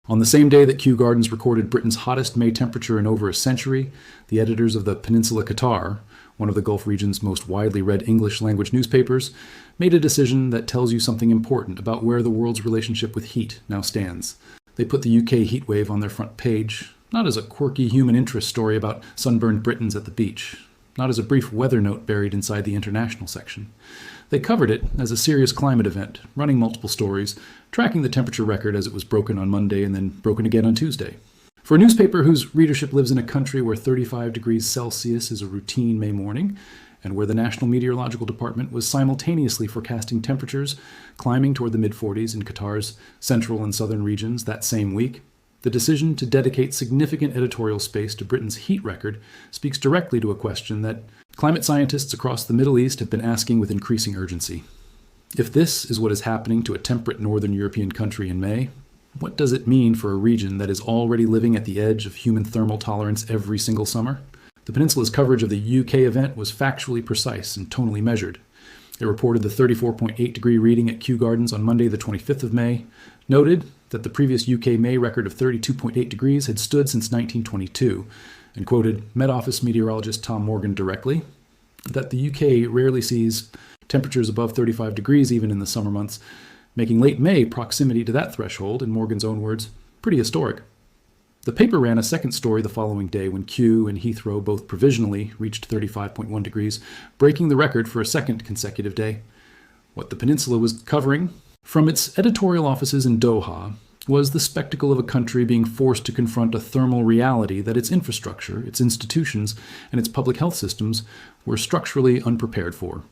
On the same day that Kew Gardens recorded Britain's hottest May temperature in over a century, the editors of the Peninsula Qatar, one of the Gulf region's most widely read English-language newspapers, made a decision that tells you something important about where the world's relationship with heat now stands. They put the UK heatwave on their front page, not as a quirky human interest story about sunburned Britons at the beach, not as a brief weather note buried inside the international section. They covered it as a serious climate event, running multiple stories, tracking the temperature record as it was broken on Monday and then broken again on Tuesday. For a newspaper whose readership lives in a country where 35 degrees Celsius is a routine May morning, and where the National Meteorological Department was simultaneously forecasting temperatures climbing toward the mid-40s in Qatar's central and southern regions that same week, the decision to dedicate significant editorial space to Britain's heat record speaks directly to a question that climate scientists across the Middle East have been asking with increasing urgency. If this is what is happening to a temperate northern European country in May, what does it mean for a region that is already living at the edge of human thermal tolerance every single summer? The Peninsula's coverage of the UK event was factually precise and tonally measured. It reported the 34.8 degree reading at Kew Gardens on Monday the 25th of May, noted that the previous UK May record of 32.8 degrees had stood since 1922, and quoted Met Office meteorologist Tom Morgan directly, that the UK rarely sees temperatures above 35 degrees even in the summer months, making late May proximity to that threshold, in Morgan's own words, pretty historic. The paper ran a second story the following day when Kew and Heathrow both provisionally reached 35.1 degrees, breaking the record for a second consecutive day. What the Peninsula was covering from its editorial offices in Doha was the spectacle of a country being forced to confront a thermal reality that its infrastructure, its institutions, and its public health systems were structurally unprepared for.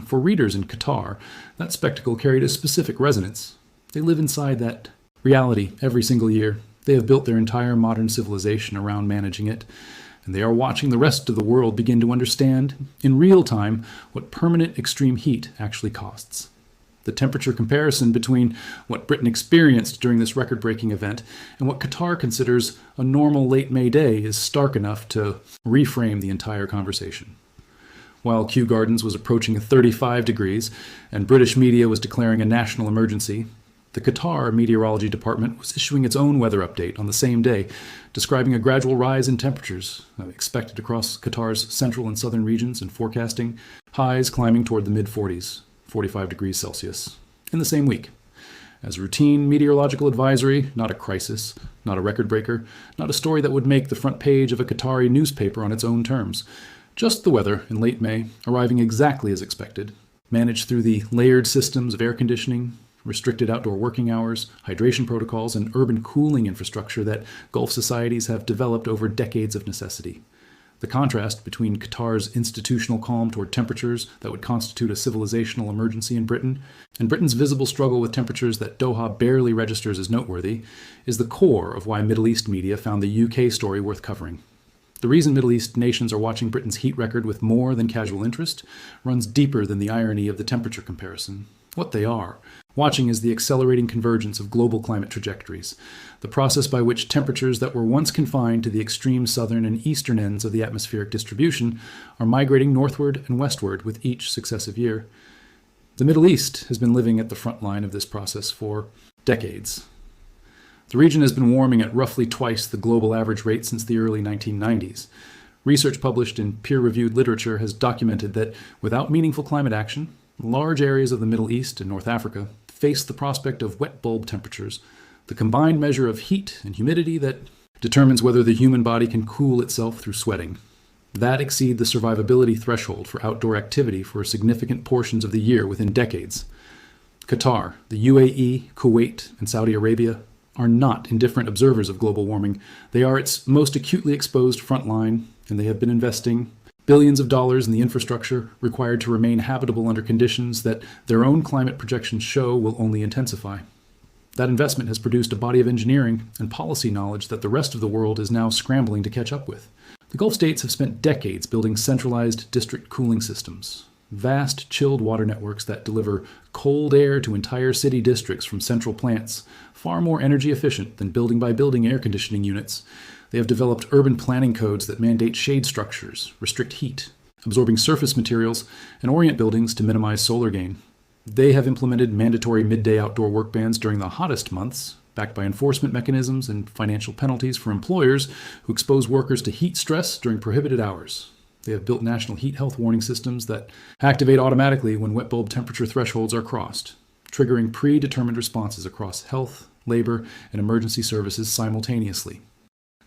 For readers in Qatar, that spectacle carried a specific resonance. They live inside that reality every single year. They have built their entire modern civilization around managing it, and they are watching the rest of the world begin to understand, in real time, what permanent extreme heat actually costs. The temperature comparison between what Britain experienced during this record-breaking event and what Qatar considers a normal late May day is stark enough to reframe the entire conversation. While Kew Gardens was approaching 35 degrees and British media was declaring a national emergency, the Qatar Meteorology Department was issuing its own weather update on the same day, describing a gradual rise in temperatures expected across Qatar's central and southern regions and forecasting highs climbing toward the mid-40s, 45 degrees Celsius, in the same week. As a routine meteorological advisory, not a crisis, not a record breaker, not a story that would make the front page of a Qatari newspaper on its own terms. Just the weather in late May, arriving exactly as expected, managed through the layered systems of air conditioning, restricted outdoor working hours, hydration protocols, and urban cooling infrastructure that Gulf societies have developed over decades of necessity. The contrast between Qatar's institutional calm toward temperatures that would constitute a civilizational emergency in Britain, and Britain's visible struggle with temperatures that Doha barely registers as noteworthy, is the core of why Middle East media found the UK story worth covering. The reason Middle East nations are watching Britain's heat record with more than casual interest runs deeper than the irony of the temperature comparison. What they are watching is the accelerating convergence of global climate trajectories, the process by which temperatures that were once confined to the extreme southern and eastern ends of the atmospheric distribution are migrating northward and westward with each successive year. The Middle East has been living at the front line of this process for decades. The region has been warming at roughly twice the global average rate since the early 1990s. Research published in peer-reviewed literature has documented that without meaningful climate action, large areas of the Middle East and North Africa face the prospect of wet bulb temperatures, the combined measure of heat and humidity that determines whether the human body can cool itself through sweating. That exceed the survivability threshold for outdoor activity for significant portions of the year within decades. Qatar, the UAE, Kuwait, and Saudi Arabia are not indifferent observers of global warming. They are its most acutely exposed front line, and they have been investing billions of dollars in the infrastructure required to remain habitable under conditions that their own climate projections show will only intensify. That investment has produced a body of engineering and policy knowledge that the rest of the world is now scrambling to catch up with. The Gulf states have spent decades building centralized district cooling systems, vast chilled water networks that deliver cold air to entire city districts from central plants, far more energy efficient than building-by-building air conditioning units. They have developed urban planning codes that mandate shade structures, restrict heat, absorbing surface materials, and orient buildings to minimize solar gain. They have implemented mandatory midday outdoor work bans during the hottest months, backed by enforcement mechanisms and financial penalties for employers who expose workers to heat stress during prohibited hours. They have built national heat health warning systems that activate automatically when wet bulb temperature thresholds are crossed, triggering predetermined responses across health, labor, and emergency services simultaneously.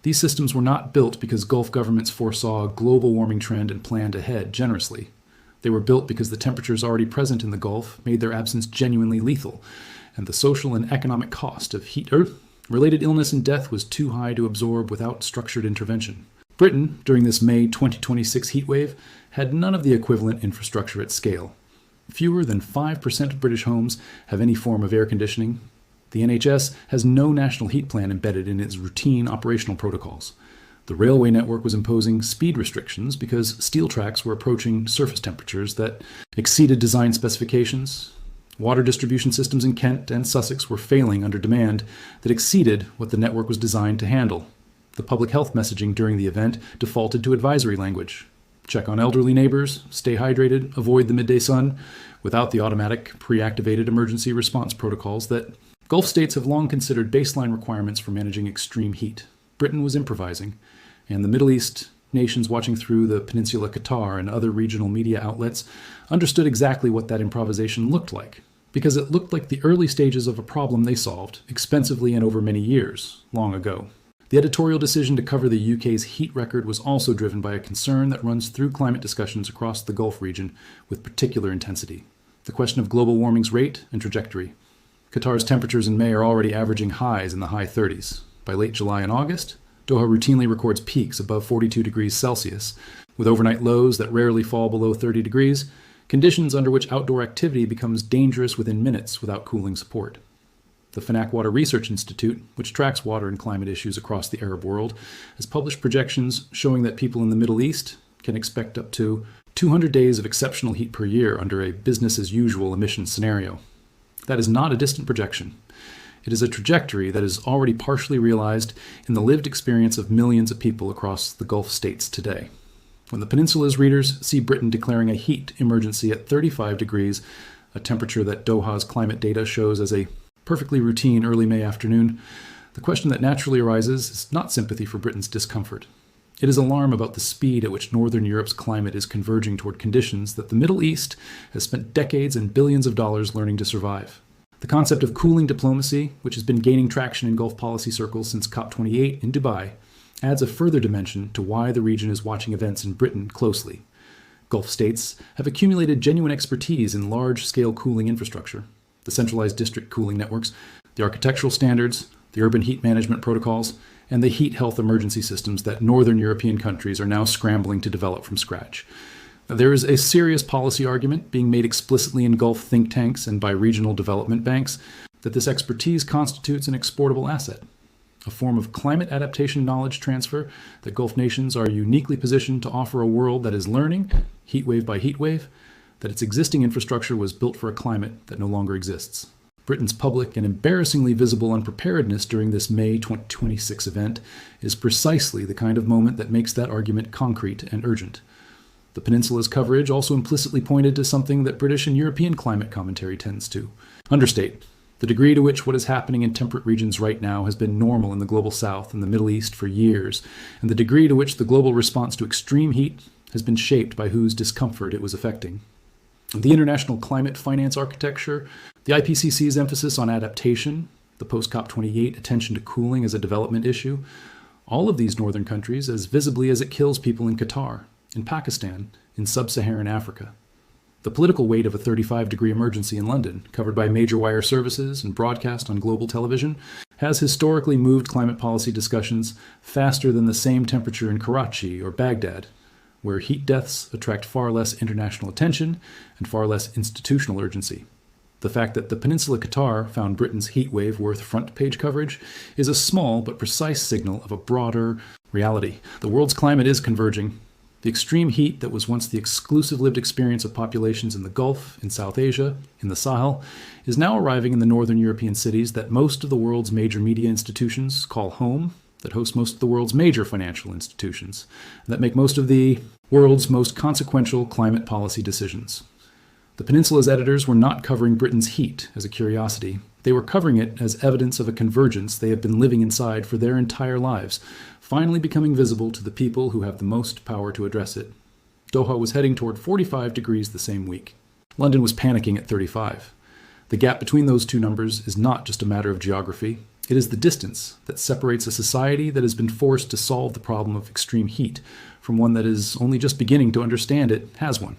These systems were not built because Gulf governments foresaw a global warming trend and planned ahead generously. They were built because the temperatures already present in the Gulf made their absence genuinely lethal, and the social and economic cost of heat-related illness and death was too high to absorb without structured intervention. Britain, during this May 2026 heatwave, had none of the equivalent infrastructure at scale. Fewer than 5% of British homes have any form of air conditioning. The NHS has no national heat plan embedded in its routine operational protocols. The railway network was imposing speed restrictions because steel tracks were approaching surface temperatures that exceeded design specifications. Water distribution systems in Kent and Sussex were failing under demand that exceeded what the network was designed to handle. The public health messaging during the event defaulted to advisory language. Check on elderly neighbors, stay hydrated, avoid the midday sun, without the automatic, pre-activated emergency response protocols that Gulf states have long considered baseline requirements for managing extreme heat. Britain was improvising, and the Middle East nations watching through the Peninsula Qatar and other regional media outlets understood exactly what that improvisation looked like, because it looked like the early stages of a problem they solved, expensively and over many years, long ago. The editorial decision to cover the UK's heat record was also driven by a concern that runs through climate discussions across the Gulf region with particular intensity: the question of global warming's rate and trajectory. Qatar's temperatures in May are already averaging highs in the high 30s. By late July and August, Doha routinely records peaks above 42 degrees Celsius, with overnight lows that rarely fall below 30 degrees, conditions under which outdoor activity becomes dangerous within minutes without cooling support. The Fanac Water Research Institute, which tracks water and climate issues across the Arab world, has published projections showing that people in the Middle East can expect up to 200 days of exceptional heat per year under a business-as-usual emissions scenario. That is not a distant projection. It is a trajectory that is already partially realized in the lived experience of millions of people across the Gulf states today. When the Peninsula's readers see Britain declaring a heat emergency at 35 degrees, a temperature that Doha's climate data shows as a perfectly routine early May afternoon, the question that naturally arises is not sympathy for Britain's discomfort. It is alarm about the speed at which Northern Europe's climate is converging toward conditions that the Middle East has spent decades and billions of dollars learning to survive. The concept of cooling diplomacy, which has been gaining traction in Gulf policy circles since COP28 in Dubai, adds a further dimension to why the region is watching events in Britain closely. Gulf states have accumulated genuine expertise in large-scale cooling infrastructure: the centralized district cooling networks, the architectural standards, the urban heat management protocols, and the heat health emergency systems that Northern European countries are now scrambling to develop from scratch. There is a serious policy argument being made explicitly in Gulf think tanks and by regional development banks that this expertise constitutes an exportable asset, a form of climate adaptation knowledge transfer that Gulf nations are uniquely positioned to offer a world that is learning, heatwave by heatwave, that its existing infrastructure was built for a climate that no longer exists. Britain's public and embarrassingly visible unpreparedness during this May 2026 event is precisely the kind of moment that makes that argument concrete and urgent. The Peninsula's coverage also implicitly pointed to something that British and European climate commentary tends to understate: the degree to which what is happening in temperate regions right now has been normal in the global south and the Middle East for years, and the degree to which the global response to extreme heat has been shaped by whose discomfort it was affecting. The international climate finance architecture, the IPCC's emphasis on adaptation, the post-COP28 attention to cooling as a development issue, all of these northern countries as visibly as it kills people in Qatar, in Pakistan, in sub-Saharan Africa. The political weight of a 35-degree emergency in London, covered by major wire services and broadcast on global television, has historically moved climate policy discussions faster than the same temperature in Karachi or Baghdad, where heat deaths attract far less international attention and far less institutional urgency. The fact that the Peninsula Qatar found Britain's heat wave worth front-page coverage is a small but precise signal of a broader reality. The world's climate is converging. The extreme heat that was once the exclusive lived experience of populations in the Gulf, in South Asia, in the Sahel, is now arriving in the northern European cities that most of the world's major media institutions call home, that host most of the world's major financial institutions, and that make most of the world's most consequential climate policy decisions. The Peninsula's editors were not covering Britain's heat as a curiosity. They were covering it as evidence of a convergence they have been living inside for their entire lives, finally becoming visible to the people who have the most power to address it. Doha was heading toward 45 degrees the same week. London was panicking at 35. The gap between those two numbers is not just a matter of geography. It is the distance that separates a society that has been forced to solve the problem of extreme heat from one that is only just beginning to understand it has one.